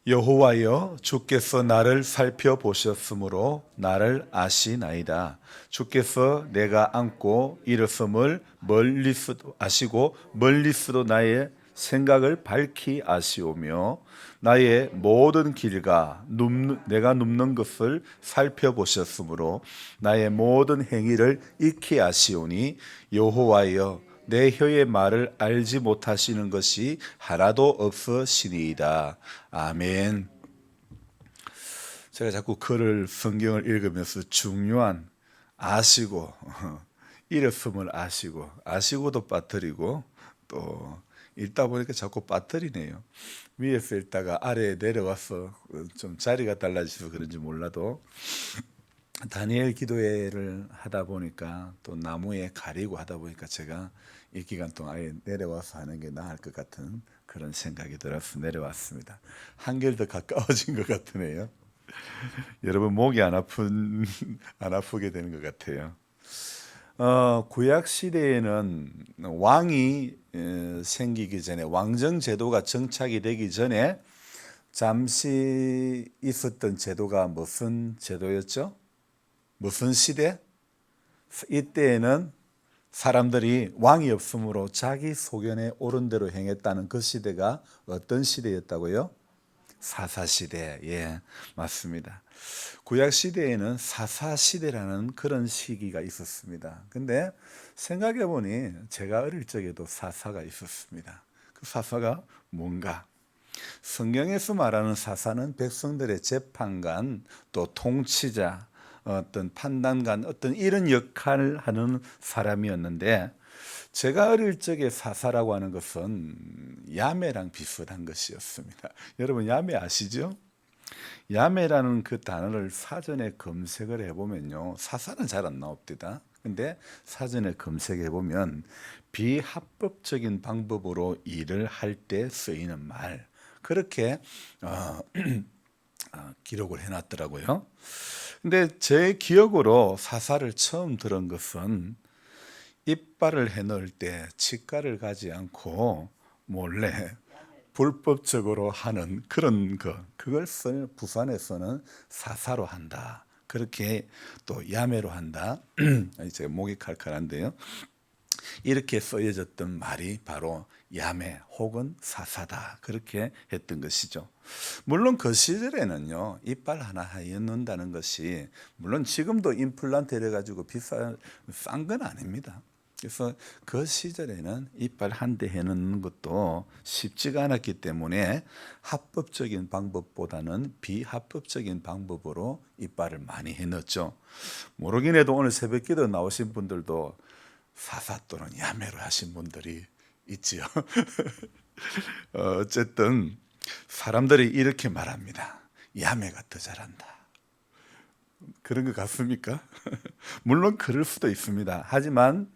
여호와여, 주께서 나를 살펴보셨으므로 나를 아시나이다. 주께서 내가 안고 일어섬을 멀리서도 아시고 멀리서도 나의 생각을 밝히 아시오며 나의 모든 길과 내가 눕는 것을 살펴보셨으므로 나의 모든 행위를 익히 아시오니 여호와여, 내 혀의 말을 알지 못하시는 것이 하나도 없으시니이다. 아멘. 제가 자꾸 글을 성경을 읽으면서 중요한 아시고 일었음을 아시고도 빠뜨리고 또 읽다 보니까 자꾸 빠뜨리네요. 위에서 읽다가 아래에 내려와서 좀 자리가 달라져서 그런지 몰라도 다니엘 기도회를 하다 보니까 또 나무에 가리고 하다 보니까 제가 이 기간 동안 아예 내려와서 하는 게 나을 것 같은 그런 생각이 들어서 내려왔습니다. 한결 더 가까워진 것 같으네요. 여러분 목이 안 아프게 되는 것 같아요. 구약 시대에는 왕이 생기기 전에 왕정 제도가 정착이 되기 전에 잠시 있었던 제도가 무슨 제도였죠? 무슨 시대? 이때에는 사람들이 왕이 없으므로 자기 소견에 옳은 대로 행했다는 그 시대가 어떤 시대였다고요? 사사시대. 예, 맞습니다. 구약시대에는 사사시대라는 그런 시기가 있었습니다. 근데 생각해보니 제가 어릴 적에도 사사가 있었습니다. 그 사사가 뭔가? 성경에서 말하는 사사는 백성들의 재판관, 또 통치자, 어떤 판단관, 어떤 이런 역할을 하는 사람이었는데, 제가 어릴 적에 사사라고 하는 것은 야매랑 비슷한 것이었습니다. 여러분 야매 아시죠? 야매라는 그 단어를 사전에 검색을 해보면요, 사사는 잘 안 나옵니다. 근데 사전에 검색해 보면 비합법적인 방법으로 일을 할 때 쓰이는 말, 그렇게 기록을 해놨더라고요. 근데 제 기억으로 사사를 처음 들은 것은 이빨을 해넣을 때 치과를 가지 않고 몰래 불법적으로 하는 그런 그걸 부산에서는 사사로 한다. 그렇게 또 야매로 한다. 제가 목이 칼칼한데요. 이렇게 쓰여졌던 말이 바로 야매 혹은 사사다. 그렇게 했던 것이죠. 물론 그 시절에는요, 이빨 하나 해놓는다는 것이, 물론 지금도 임플란트 해가지고 싼 건 아닙니다. 그래서 그 시절에는 이빨 한 대 해놓는 것도 쉽지가 않았기 때문에 합법적인 방법보다는 비합법적인 방법으로 이빨을 많이 해넣었죠. 모르긴 해도 오늘 새벽기도 나오신 분들도 사사 또는 야매로 하신 분들이 있지요. 어쨌든 사람들이 이렇게 말합니다. 야매가 더 잘한다. 그런 것 같습니까? 물론 그럴 수도 있습니다. 하지만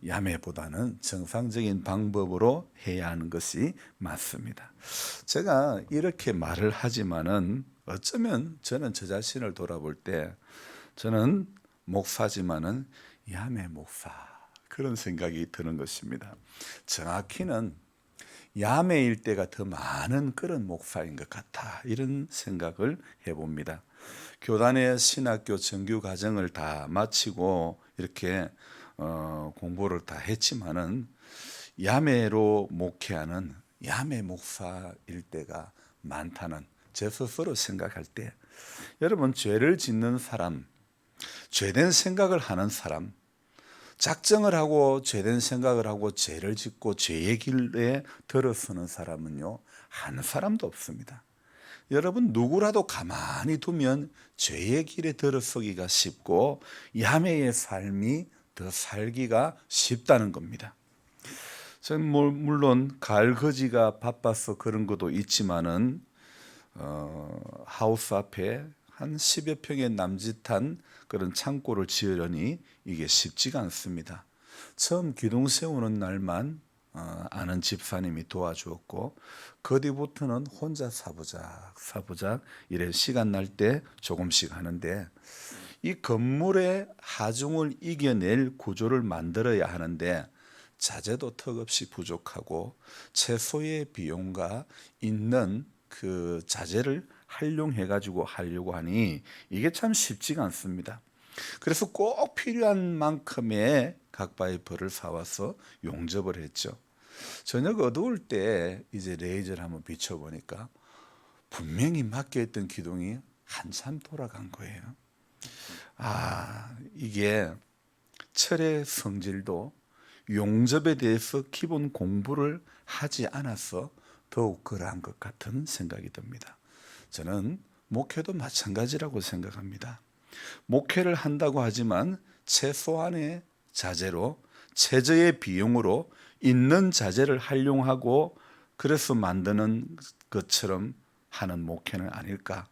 야매보다는 정상적인 방법으로 해야 하는 것이 맞습니다. 제가 이렇게 말을 하지만은 어쩌면 저는 저 자신을 돌아볼 때 저는 목사지만은 야매 목사, 그런 생각이 드는 것입니다. 정확히는 야매일 때가 더 많은 그런 목사인 것 같아, 이런 생각을 해봅니다. 교단의 신학교 정규 과정을 다 마치고 이렇게 공부를 다 했지만은 야매로 목회하는 야매 목사일 때가 많다는 제 스스로 생각할 때, 여러분 죄를 짓는 사람, 죄된 생각을 하는 사람, 작정을 하고 죄된 생각을 하고 죄를 짓고 죄의 길에 들어서는 사람은요, 한 사람도 없습니다. 여러분 누구라도 가만히 두면 죄의 길에 들어서기가 쉽고 야매의 삶이 더 살기가 쉽다는 겁니다. 저는 물론 갈거지가 바빠서 그런 것도 있지만은 하우스 앞에 한 10여 평의 남짓한 그런 창고를 지으려니 이게 쉽지가 않습니다. 처음 기둥 세우는 날만 아는 집사님이 도와주었고, 그 뒤부터는 혼자 사부작 이래 시간 날 때 조금씩 하는데, 이 건물의 하중을 이겨낼 구조를 만들어야 하는데 자재도 턱없이 부족하고 최소의 비용과 있는 그 자재를 활용해 가지고 하려고 하니 이게 참 쉽지가 않습니다. 그래서 꼭 필요한 만큼의 각바의 벌을 사와서 용접을 했죠. 저녁 어두울 때 이제 레이저를 한번 비춰보니까 분명히 막혀있던 기둥이 한참 돌아간 거예요. 이게 철의 성질도 용접에 대해서 기본 공부를 하지 않아서 더욱 그러한 것 같은 생각이 듭니다. 저는 목회도 마찬가지라고 생각합니다. 목회를 한다고 하지만 최소한의 자재로 최저의 비용으로 있는 자재를 활용하고 그래서 만드는 것처럼 하는 목회는 아닐까.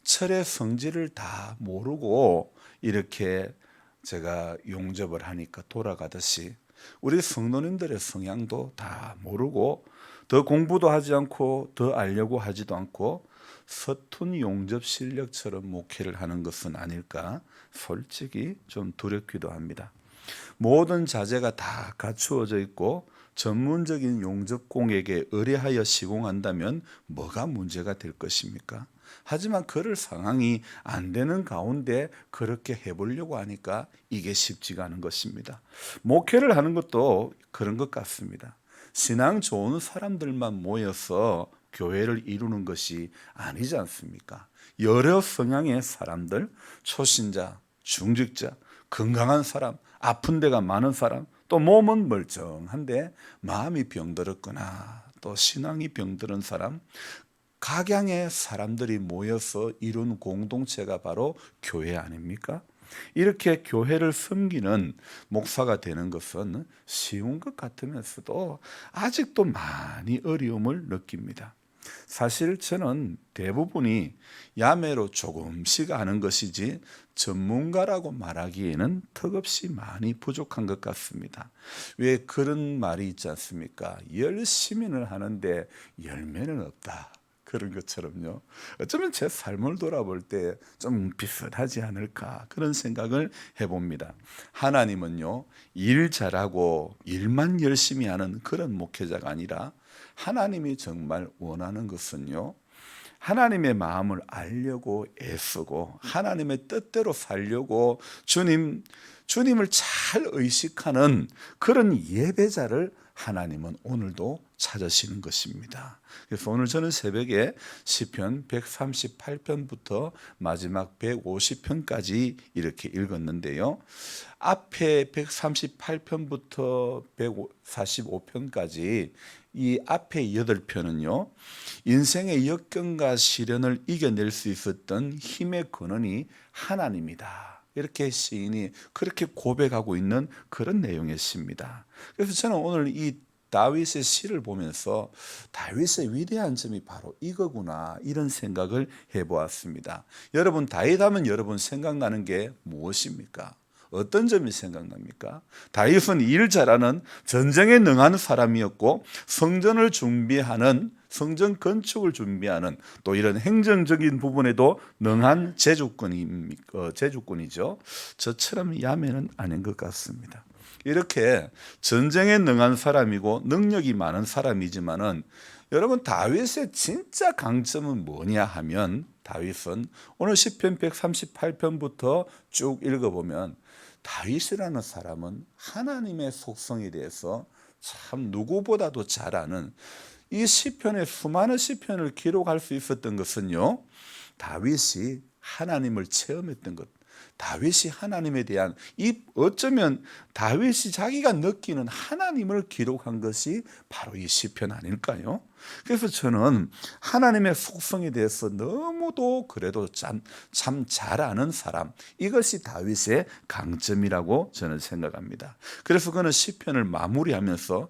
철의 성질을 다 모르고 이렇게 제가 용접을 하니까 돌아가듯이 우리 성도님들의 성향도 다 모르고 더 공부도 하지 않고 더 알려고 하지도 않고 서툰 용접 실력처럼 목회를 하는 것은 아닐까 솔직히 좀 두렵기도 합니다. 모든 자재가 다 갖추어져 있고 전문적인 용접공에게 의뢰하여 시공한다면 뭐가 문제가 될 것입니까? 하지만 그럴 상황이 안 되는 가운데 그렇게 해보려고 하니까 이게 쉽지가 않은 것입니다. 목회를 하는 것도 그런 것 같습니다. 신앙 좋은 사람들만 모여서 교회를 이루는 것이 아니지 않습니까? 여러 성향의 사람들, 초신자, 중직자, 건강한 사람, 아픈 데가 많은 사람, 또 몸은 멀쩡한데 마음이 병들었거나 또 신앙이 병들은 사람, 각양의 사람들이 모여서 이룬 공동체가 바로 교회 아닙니까? 이렇게 교회를 섬기는 목사가 되는 것은 쉬운 것 같으면서도 아직도 많이 어려움을 느낍니다. 사실 저는 대부분이 야매로 조금씩 아는 것이지 전문가라고 말하기에는 턱없이 많이 부족한 것 같습니다. 왜 그런 말이 있지 않습니까? 열심히는 하는데 열매는 없다. 그런 것처럼요. 어쩌면 제 삶을 돌아볼 때 좀 비슷하지 않을까 그런 생각을 해봅니다. 하나님은요, 일 잘하고 일만 열심히 하는 그런 목회자가 아니라 하나님이 정말 원하는 것은요, 하나님의 마음을 알려고 애쓰고 하나님의 뜻대로 살려고 주님을 잘 의식하는 그런 예배자를 하나님은 오늘도 찾으시는 것입니다. 그래서 오늘 저는 새벽에 시편 138편부터 마지막 150편까지 이렇게 읽었는데요. 앞에 138편부터 145편까지 이 앞에 8편은요. 인생의 역경과 시련을 이겨낼 수 있었던 힘의 근원이 하나님이다. 이렇게 시인이 그렇게 고백하고 있는 그런 내용의 시입니다. 그래서 저는 오늘 이 다윗의 시를 보면서 다윗의 위대한 점이 바로 이거구나 이런 생각을 해보았습니다. 여러분 다윗하면 여러분 생각나는 게 무엇입니까? 어떤 점이 생각납니까? 다윗은 일 잘하는 전쟁에 능한 사람이었고 성전을 준비하는 성전 건축을 준비하는 또 이런 행정적인 부분에도 능한 제주꾼이죠. 저처럼 야매는 아닌 것 같습니다. 이렇게 전쟁에 능한 사람이고 능력이 많은 사람이지만은 여러분 다윗의 진짜 강점은 뭐냐 하면 다윗은 오늘 시편 138편부터 쭉 읽어보면 다윗이라는 사람은 하나님의 속성에 대해서 참 누구보다도 잘 아는 이 시편의 수많은 시편을 기록할 수 있었던 것은요, 다윗이 하나님을 체험했던 것, 다윗이 하나님에 대한 어쩌면 다윗이 자기가 느끼는 하나님을 기록한 것이 바로 이 시편 아닐까요? 그래서 저는 하나님의 속성에 대해서 너무도 그래도 참 잘 아는 사람, 이것이 다윗의 강점이라고 저는 생각합니다. 그래서 그는 시편을 마무리하면서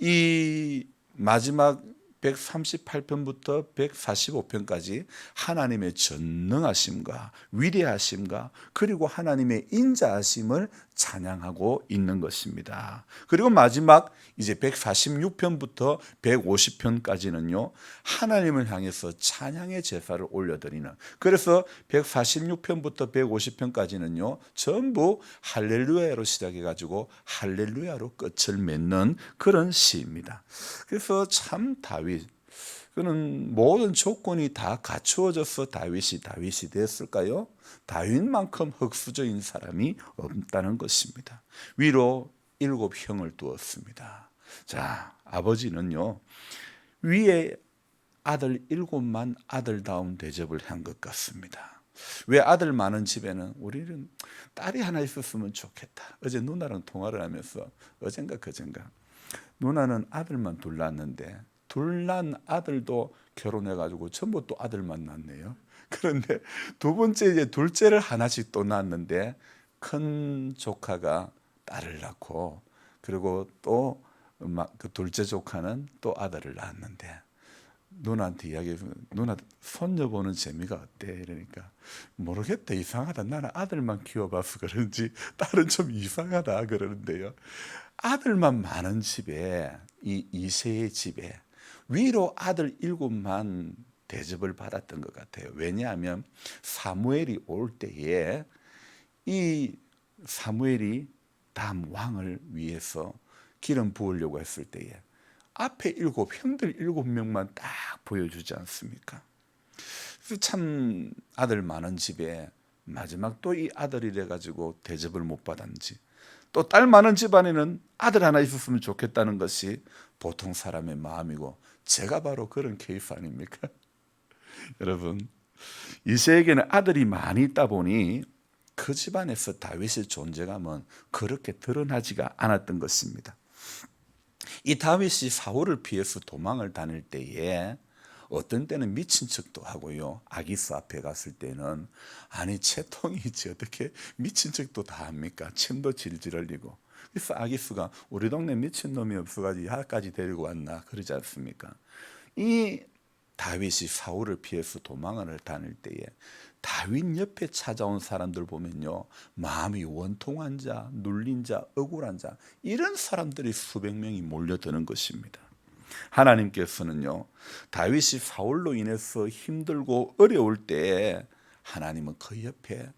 이 마지막 138편부터 145편까지 하나님의 전능하심과 위대하심과 그리고 하나님의 인자하심을 찬양하고 있는 것입니다. 그리고 마지막 이제 146편부터 150편까지는요, 하나님을 향해서 찬양의 제사를 올려드리는, 그래서 146편부터 150편까지는요 전부 할렐루야로 시작해가지고 할렐루야로 끝을 맺는 그런 시입니다. 그래서 참 다윗 그는 모든 조건이 다 갖추어져서 다윗이 됐을까요? 다윗만큼 흙수저인 사람이 없다는 것입니다. 위로 7형을 두었습니다. 자, 아버지는요, 위에 아들 7만 아들다운 대접을 한 것 같습니다. 왜 아들 많은 집에는 우리는 딸이 하나 있었으면 좋겠다. 어제 누나랑 통화를 하면서 어젠가 그젠가 누나는 아들만 둘 낳았는데 둘 낳은 아들도 결혼해가지고 전부 또 아들만 낳네요. 그런데 두 번째 이제 둘째를 하나씩 또 낳았는데 큰 조카가 딸을 낳고 그리고 또 그 둘째 조카는 또 아들을 낳았는데 누나한테 이야기해서 누나 손녀 보는 재미가 어때? 이러니까 모르겠다, 이상하다. 나는 아들만 키워봐서 그런지 딸은 좀 이상하다 그러는데요. 아들만 많은 집에 이 이세의 집에 위로 아들 7만 대접을 받았던 것 같아요. 왜냐하면 사무엘이 올 때에 이 사무엘이 다음 왕을 위해서 기름 부으려고 했을 때에 앞에 형들 7명만 딱 보여주지 않습니까? 그래서 참 아들 많은 집에 마지막 또 이 아들이래 가지고 대접을 못 받았는지, 또 딸 많은 집안에는 아들 하나 있었으면 좋겠다는 것이 보통 사람의 마음이고, 제가 바로 그런 케이스 아닙니까? 여러분, 이세에게는 아들이 많이 있다 보니 그 집안에서 다윗의 존재감은 그렇게 드러나지가 않았던 것입니다. 이 다윗이 사울을 피해서 도망을 다닐 때에 어떤 때는 미친 척도 하고요. 아기스 앞에 갔을 때는 아니 채통이지 어떻게 미친 척도 다 합니까? 침도 질질 흘리고. 그래서 아기스가 우리 동네 미친 놈이 없어가지고 야까지 데리고 왔나 그러지 않습니까? 이 다윗이 사울을 피해서 도망을 다닐 때에 다윗 옆에 찾아온 사람들 보면요, 마음이 원통한 자, 눌린 자, 억울한 자, 이런 사람들이 수백 명이 몰려드는 것입니다. 하나님께서는요, 다윗이 사울로 인해서 힘들고 어려울 때에 하나님은 그 옆에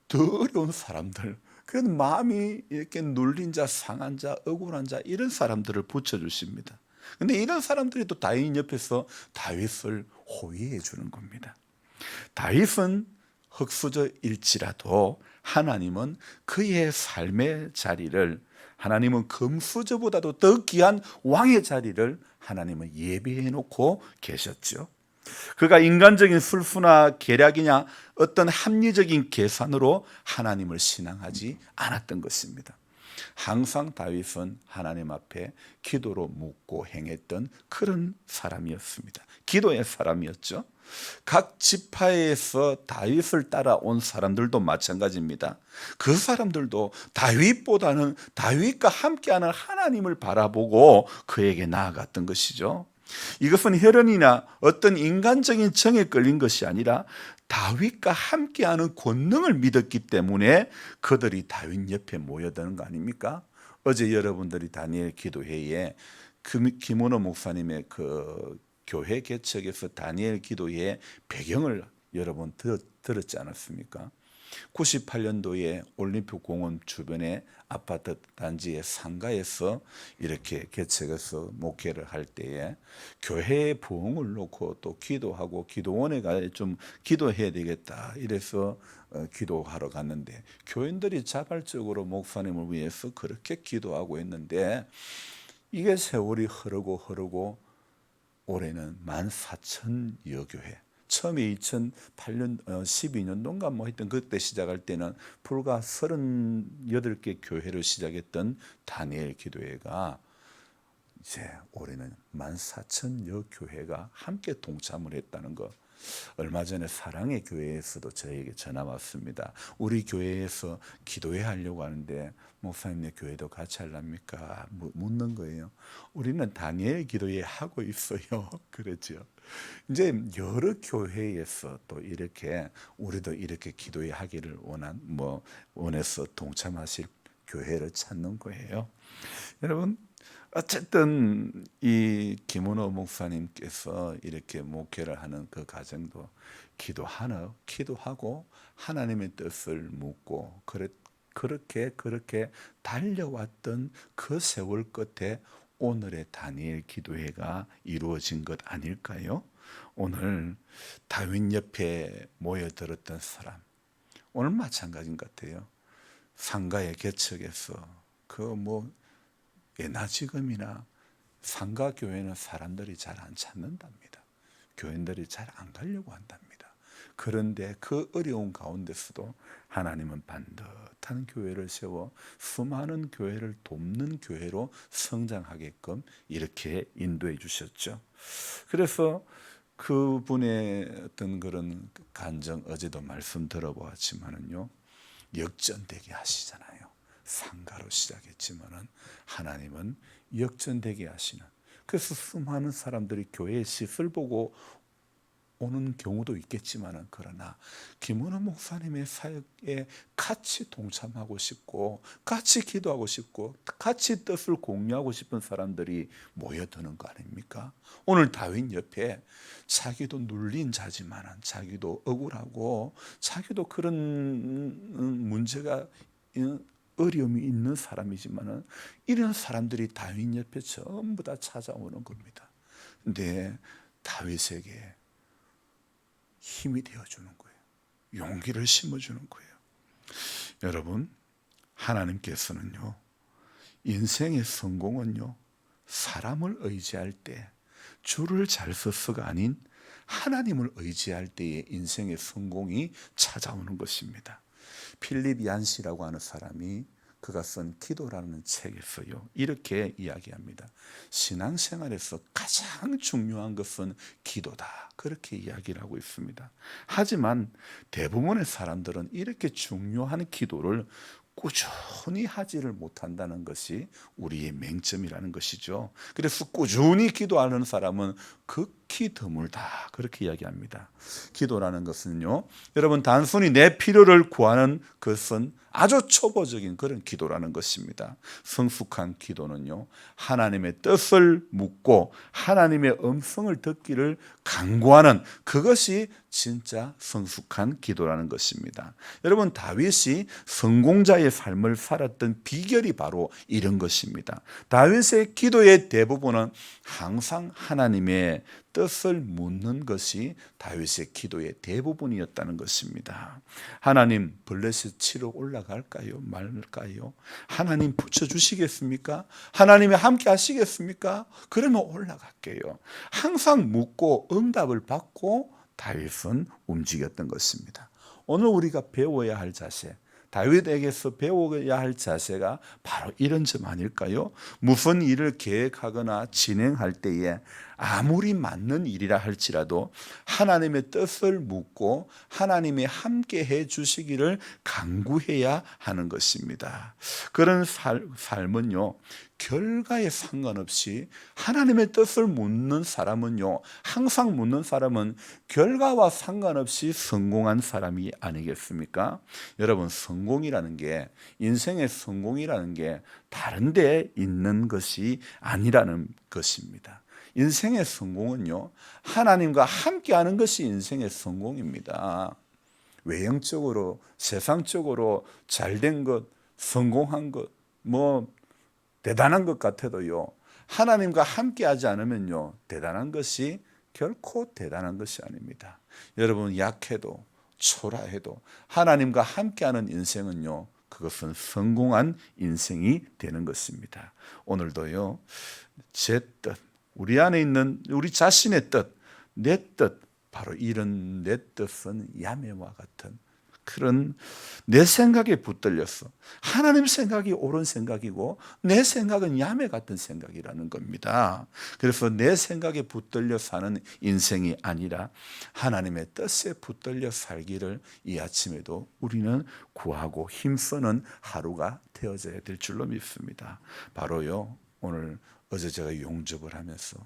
더 어려운 사람들, 그런 마음이 이렇게 눌린 자, 상한 자, 억울한 자, 이런 사람들을 붙여주십니다. 근데 이런 사람들이 또 다윗 옆에서 다윗을 호위해 주는 겁니다. 다윗은 흙수저일지라도 하나님은 그의 삶의 자리를, 하나님은 금수저보다도 더 귀한 왕의 자리를 하나님은 예비해 놓고 계셨죠. 그가 인간적인 술수나 계략이냐 어떤 합리적인 계산으로 하나님을 신앙하지 않았던 것입니다. 항상 다윗은 하나님 앞에 기도로 묻고 행했던 그런 사람이었습니다. 기도의 사람이었죠. 각 지파에서 다윗을 따라온 사람들도 마찬가지입니다. 그 사람들도 다윗보다는 다윗과 함께하는 하나님을 바라보고 그에게 나아갔던 것이죠. 이것은 혈연이나 어떤 인간적인 정에 끌린 것이 아니라 다윗과 함께하는 권능을 믿었기 때문에 그들이 다윗 옆에 모여드는 거 아닙니까? 어제 여러분들이 다니엘 기도회에 김원호 목사님의 그 교회 개척에서 다니엘 기도회의 배경을 여러분 들었지 않았습니까? 98년도에 올림픽 공원 주변의 아파트 단지의 상가에서 이렇게 개척해서 목회를 할 때에 교회의 부흥을 놓고 또 기도하고 기도원에 가 좀 기도해야 되겠다 이래서 기도하러 갔는데 교인들이 자발적으로 목사님을 위해서 그렇게 기도하고 했는데 이게 세월이 흐르고 올해는 14,000여 교회. 처음에 2008년 12년도인가 뭐 했던 그때 시작할 때는 불과 38개 교회를 시작했던 다니엘 기도회가 이제 올해는 14,000여 교회가 함께 동참을 했다는 것. 얼마 전에 사랑의 교회에서도 저에게 전화 왔습니다. 우리 교회에서 기도회 하려고 하는데 목사님네 교회도 같이 하랍니까? 묻는 거예요. 우리는 다니엘 기도회 하고 있어요. 그랬죠. 이제 여러 교회에서 또 이렇게 우리도 이렇게 기도회 하기를 원해서 동참하실 교회를 찾는 거예요. 여러분, 어쨌든 이 김은호 목사님께서 이렇게 목회를 하는 그 과정도 기도하고 하나님의 뜻을 묻고 그렇게 달려왔던 그 세월 끝에 오늘의 다니엘 기도회가 이루어진 것 아닐까요? 오늘 다윗 옆에 모여들었던 사람, 오늘 마찬가지인 것 같아요. 상가의 개척에서 예나 지금이나 상가 교회는 사람들이 잘 안 찾는답니다. 교인들이 잘 안 가려고 한답니다. 그런데 그 어려운 가운데서도 하나님은 반듯한 교회를 세워 수많은 교회를 돕는 교회로 성장하게끔 이렇게 인도해 주셨죠. 그래서 그분의 어떤 그런 간증, 어제도 말씀 들어보았지만은요, 역전되게 하시잖아요. 상가로 시작했지만은 하나님은 역전되게 하시는, 그래서 수많은 사람들이 교회의 시설 보고 오는 경우도 있겠지만은, 그러나 김은호 목사님의 사역에 같이 동참하고 싶고 같이 기도하고 싶고 같이 뜻을 공유하고 싶은 사람들이 모여드는 거 아닙니까? 오늘 다윗 옆에 자기도 눌린 자지만은, 자기도 억울하고 자기도 그런 문제가, 어려움이 있는 사람이지만은, 이런 사람들이 다윗 옆에 전부 다 찾아오는 겁니다. 근데 다윗에게 힘이 되어주는 거예요. 용기를 심어주는 거예요. 여러분, 하나님께서는요, 인생의 성공은요, 사람을 의지할 때, 줄을 잘 서서가 아닌 하나님을 의지할 때에 인생의 성공이 찾아오는 것입니다. 필립 얀시라고 하는 사람이 그가 쓴 기도라는 책에서요, 이렇게 이야기합니다. 신앙생활에서 가장 중요한 것은 기도다, 그렇게 이야기를 하고 있습니다. 하지만 대부분의 사람들은 이렇게 중요한 기도를 꾸준히 하지를 못한다는 것이 우리의 맹점이라는 것이죠. 그래서 꾸준히 기도하는 사람은 극히 드물다, 그렇게 이야기합니다. 기도라는 것은요, 여러분, 단순히 내 필요를 구하는 것은 아주 초보적인 그런 기도라는 것입니다. 성숙한 기도는요, 하나님의 뜻을 묻고 하나님의 음성을 듣기를 간구하는, 그것이 진짜 성숙한 기도라는 것입니다. 여러분, 다윗이 성공자의 삶을 살았던 비결이 바로 이런 것입니다. 다윗의 기도의 대부분은 항상 하나님의 뜻을 묻는 것이 다윗의 기도의 대부분이었다는 것입니다. 하나님, 블레셋 치러 올라갈까요? 말까요? 하나님 붙여주시겠습니까? 하나님이 함께 하시겠습니까? 그러면 올라갈게요. 항상 묻고 응답을 받고 다윗은 움직였던 것입니다. 오늘 우리가 배워야 할 자세, 다윗에게서 배워야 할 자세가 바로 이런 점 아닐까요? 무슨 일을 계획하거나 진행할 때에 아무리 맞는 일이라 할지라도 하나님의 뜻을 묻고 하나님이 함께 해 주시기를 간구해야 하는 것입니다. 그런 삶은요, 결과에 상관없이 하나님의 뜻을 묻는 사람은요, 항상 묻는 사람은 결과와 상관없이 성공한 사람이 아니겠습니까? 여러분, 성공이라는 게, 인생의 성공이라는 게 다른 데 있는 것이 아니라는 것입니다. 인생의 성공은요, 하나님과 함께하는 것이 인생의 성공입니다. 외형적으로, 세상적으로 잘된 것, 성공한 것, 대단한 것 같아도요, 하나님과 함께하지 않으면요, 대단한 것이 결코 대단한 것이 아닙니다. 여러분, 약해도 초라해도 하나님과 함께하는 인생은요, 그것은 성공한 인생이 되는 것입니다. 오늘도요, 제 뜻, 우리 안에 있는 우리 자신의 뜻, 내 뜻, 바로 이런 내 뜻은 야매와 같은 그런, 내 생각에 붙들렸어. 하나님 생각이 옳은 생각이고 내 생각은 야매 같은 생각이라는 겁니다. 그래서 내 생각에 붙들려 사는 인생이 아니라 하나님의 뜻에 붙들려 살기를 이 아침에도 우리는 구하고 힘쓰는 하루가 되어져야 될 줄로 믿습니다. 바로요, 어제 제가 용접을 하면서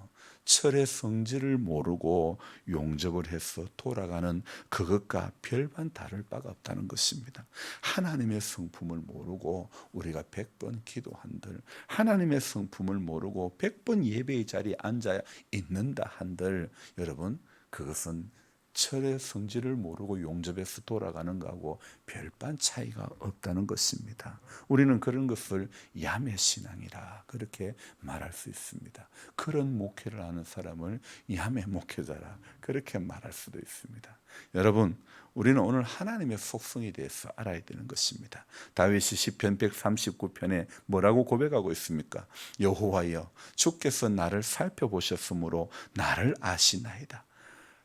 철의 성질을 모르고 용접을 해서 돌아가는 그것과 별반 다를 바가 없다는 것입니다. 하나님의 성품을 모르고 우리가 100번 기도한들, 하나님의 성품을 모르고 100번 예배의 자리에 앉아 있는다 한들, 여러분, 그것은 철의 성질을 모르고 용접해서 돌아가는 거하고 별반 차이가 없다는 것입니다. 우리는 그런 것을 야매신앙이라 그렇게 말할 수 있습니다. 그런 목회를 하는 사람을 야매 목회자라 그렇게 말할 수도 있습니다. 여러분, 우리는 오늘 하나님의 속성에 대해서 알아야 되는 것입니다. 다윗이 시편 139편에 뭐라고 고백하고 있습니까? 여호와여, 주께서 나를 살펴보셨으므로 나를 아시나이다.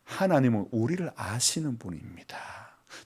하나님은 우리를 아시는 분입니다.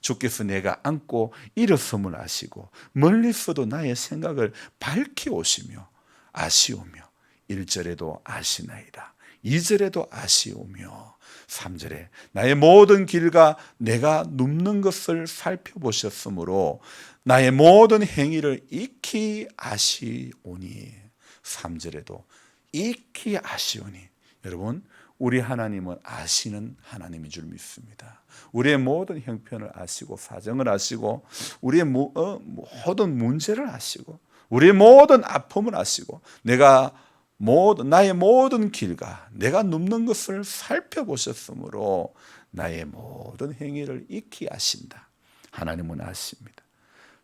주께서 내가 안고 일어섬을 아시고 멀리서도 나의 생각을 밝히 오시며 아시오며 1절에도 아시나이다. 2절에도 아시오며 3절에 나의 모든 길과 내가 눕는 것을 살펴보셨으므로 나의 모든 행위를 익히 아시오니 3절에도 익히 아시오니. 여러분, 우리 하나님은 아시는 하나님인 줄 믿습니다. 우리의 모든 형편을 아시고 사정을 아시고 우리의 모든 문제를 아시고 우리의 모든 아픔을 아시고 나의 모든 길과 내가 눕는 것을 살펴보셨으므로 나의 모든 행위를 익히 아신다. 하나님은 아십니다.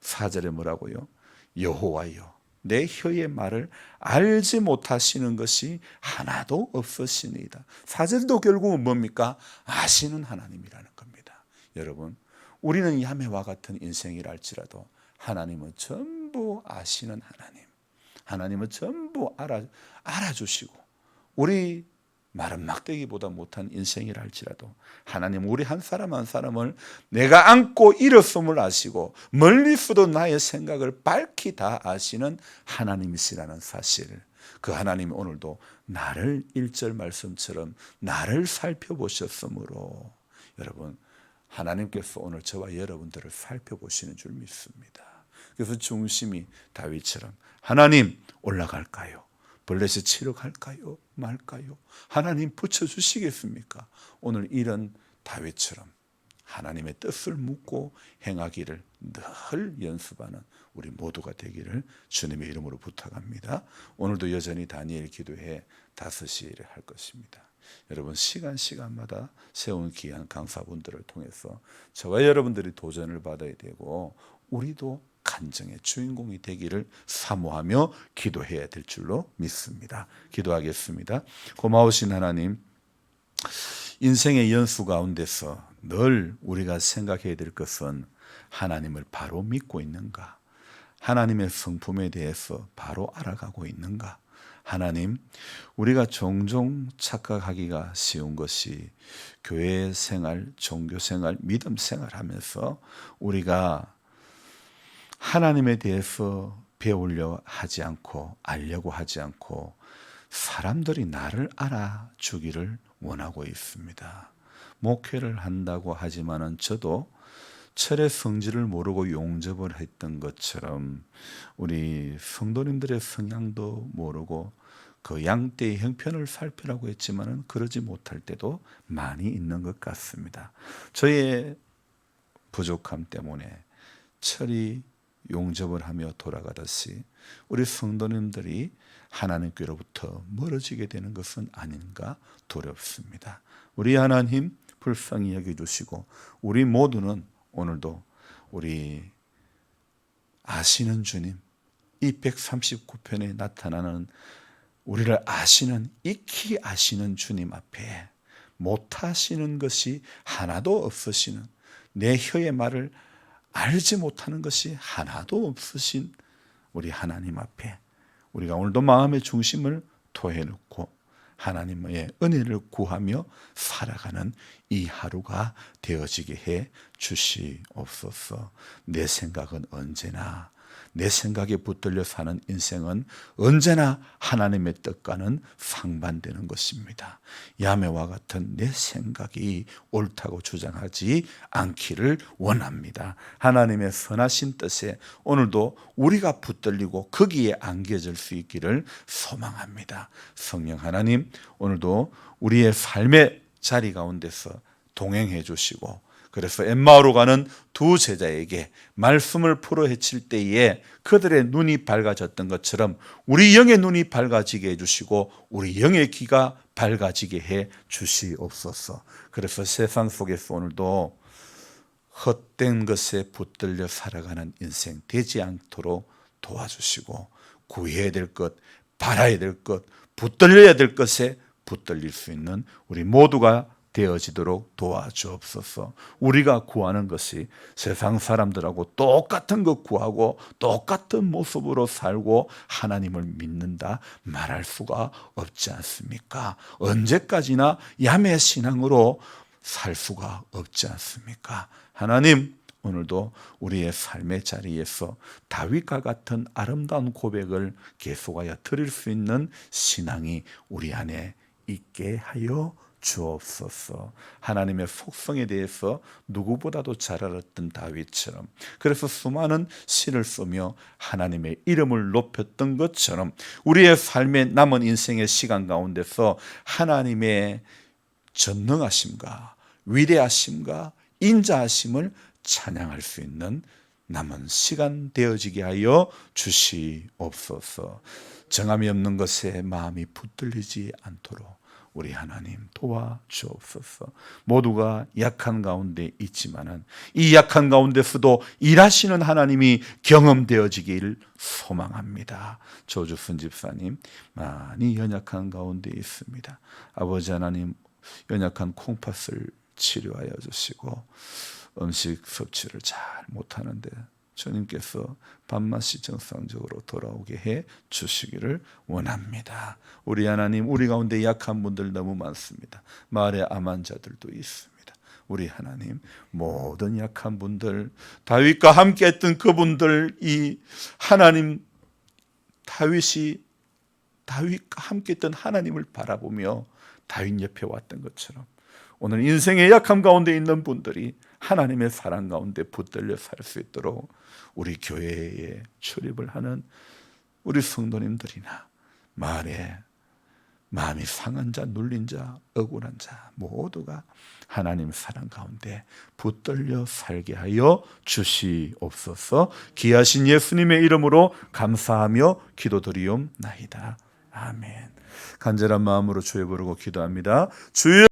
4절에 뭐라고요? 여호와여, 내 혀의 말을 알지 못하시는 것이 하나도 없으시니이다. 4절도 결국은 뭡니까? 아시는 하나님이라는 겁니다. 여러분, 우리는 야매와 같은 인생이라 할지라도 하나님은 전부 아시는 하나님, 하나님은 전부 알아주시고 우리 마른 막대기보다 못한 인생이라 할지라도 하나님 우리 한 사람 한 사람을 내가 안고 일어섬을 아시고 멀리서도 나의 생각을 밝히 다 아시는 하나님이시라는 사실, 그 하나님이 오늘도 나를 1절 말씀처럼 나를 살펴보셨으므로, 여러분, 하나님께서 오늘 저와 여러분들을 살펴보시는 줄 믿습니다. 그래서 중심이 다윗처럼 하나님 올라갈까요? 블레셋 치러 갈까요? 말까요? 하나님 붙여주시겠습니까? 오늘 이런 다윗처럼 하나님의 뜻을 묻고 행하기를 늘 연습하는 우리 모두가 되기를 주님의 이름으로 부탁합니다. 오늘도 여전히 다니엘 기도회 5시에 할 것입니다. 여러분, 시간마다 세운 귀한 강사분들을 통해서 저와 여러분들이 도전을 받아야 되고 우리도 간증의 주인공이 되기를 사모하며 기도해야 될 줄로 믿습니다. 기도하겠습니다. 고마우신 하나님, 인생의 연수 가운데서 늘 우리가 생각해야 될 것은 하나님을 바로 믿고 있는가? 하나님의 성품에 대해서 바로 알아가고 있는가? 하나님, 우리가 종종 착각하기가 쉬운 것이 교회 생활, 종교 생활, 믿음 생활 하면서 우리가 하나님에 대해서 배우려 하지 않고 알려고 하지 않고 사람들이 나를 알아주기를 원하고 있습니다. 목회를 한다고 하지만은 저도 철의 성질을 모르고 용접을 했던 것처럼 우리 성도님들의 성향도 모르고 그 양떼의 형편을 살피라고 했지만은 그러지 못할 때도 많이 있는 것 같습니다. 저의 부족함 때문에 철이 용접을 하며 돌아가듯이 우리 성도님들이 하나님께로부터 멀어지게 되는 것은 아닌가 두렵습니다. 우리 하나님 불쌍히 여겨주시고 우리 모두는 오늘도 우리 아시는 주님, 이 139편에 나타나는 우리를 아시는, 익히 아시는 주님 앞에 못하시는 것이 하나도 없으시는, 내 혀의 말을 알지 못하는 것이 하나도 없으신 우리 하나님 앞에 우리가 오늘도 마음의 중심을 토해놓고 하나님의 은혜를 구하며 살아가는 이 하루가 되어지게 해 주시옵소서. 내 생각은 언제나, 내 생각에 붙들려 사는 인생은 언제나 하나님의 뜻과는 상반되는 것입니다. 야매와 같은 내 생각이 옳다고 주장하지 않기를 원합니다. 하나님의 선하신 뜻에 오늘도 우리가 붙들리고 거기에 안겨질 수 있기를 소망합니다. 성령 하나님, 오늘도 우리의 삶의 자리 가운데서 동행해 주시고, 그래서 엠마오로 가는 두 제자에게 말씀을 풀어 헤칠 때에 그들의 눈이 밝아졌던 것처럼 우리 영의 눈이 밝아지게 해주시고 우리 영의 귀가 밝아지게 해 주시옵소서. 그래서 세상 속에서 오늘도 헛된 것에 붙들려 살아가는 인생 되지 않도록 도와주시고, 구해야 될 것, 바라야 될 것, 붙들려야 될 것에 붙들릴 수 있는 우리 모두가 되어지도록 도와주옵소서. 우리가 구하는 것이 세상 사람들하고 똑같은 것 구하고 똑같은 모습으로 살고 하나님을 믿는다 말할 수가 없지 않습니까? 언제까지나 야매 신앙으로 살 수가 없지 않습니까? 하나님, 오늘도 우리의 삶의 자리에서 다윗과 같은 아름다운 고백을 계속하여 드릴 수 있는 신앙이 우리 안에 있게 하여 주옵소서. 하나님의 속성에 대해서 누구보다도 잘 알았던 다윗처럼, 그래서 수많은 시를 쓰며 하나님의 이름을 높였던 것처럼 우리의 삶의 남은 인생의 시간 가운데서 하나님의 전능하심과 위대하심과 인자하심을 찬양할 수 있는 남은 시간 되어지게 하여 주시옵소서. 정함이 없는 것에 마음이 붙들리지 않도록 우리 하나님 도와주옵소서. 모두가 약한 가운데 있지만은 이 약한 가운데서도 일하시는 하나님이 경험되어지길 소망합니다. 조주순 집사님 많이 연약한 가운데 있습니다. 아버지 하나님, 연약한 콩팥을 치료하여 주시고 음식 섭취를 잘 못하는데 주님께서 밥맛이 정상적으로 돌아오게 해 주시기를 원합니다. 우리 하나님, 우리 가운데 약한 분들 너무 많습니다. 마을에 암환 자들도 있습니다. 우리 하나님, 모든 약한 분들, 다윗과 함께 했던 그분들, 이 하나님, 다윗과 함께 했던 하나님을 바라보며 다윗 옆에 왔던 것처럼 오늘 인생의 약함 가운데 있는 분들이 하나님의 사랑 가운데 붙들려 살 수 있도록 우리 교회에 출입을 하는 우리 성도님들이나 마을에 마음이 상한 자, 눌린 자, 억울한 자 모두가 하나님 사랑 가운데 붙들려 살게 하여 주시옵소서. 귀하신 예수님의 이름으로 감사하며 기도드리옵나이다. 아멘. 간절한 마음으로 주여 부르고 기도합니다. 주여